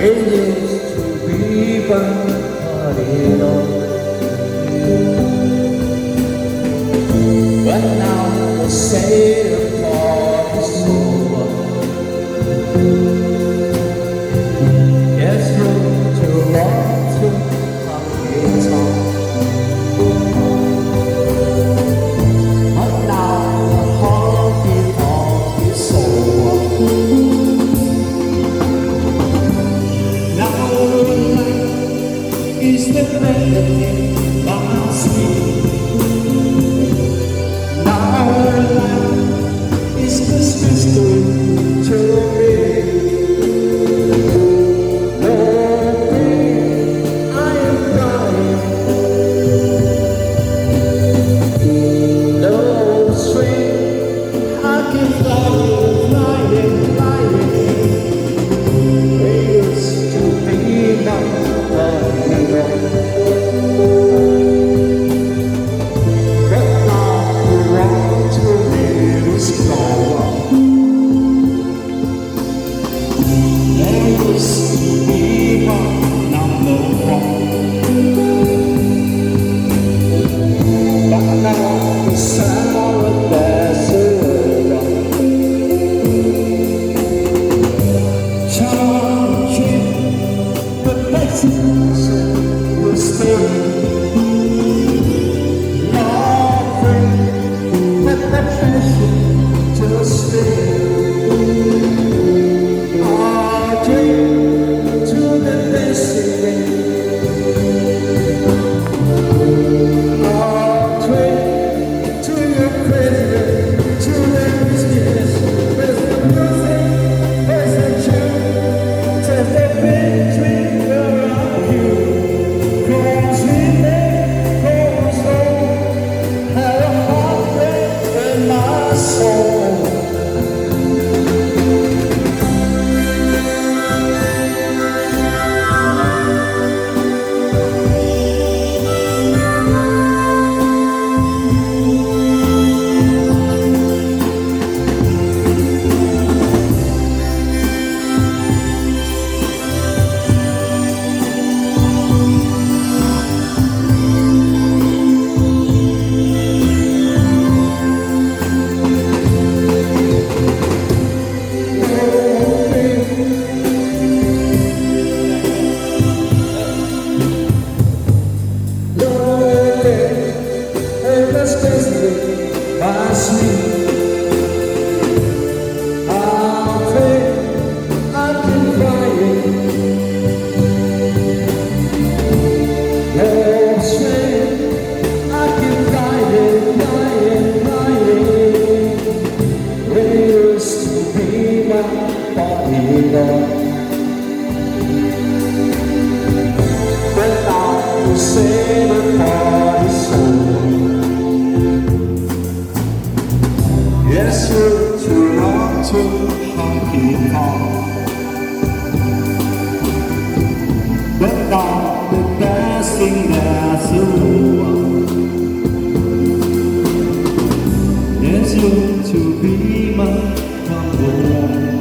used to be my party on. But now they say the party's over. There's room to run to honky-tonk. But now the honky-tonk is over. Now the night is the melody of my sweet. Now the light is Christmas to me. To be my number one.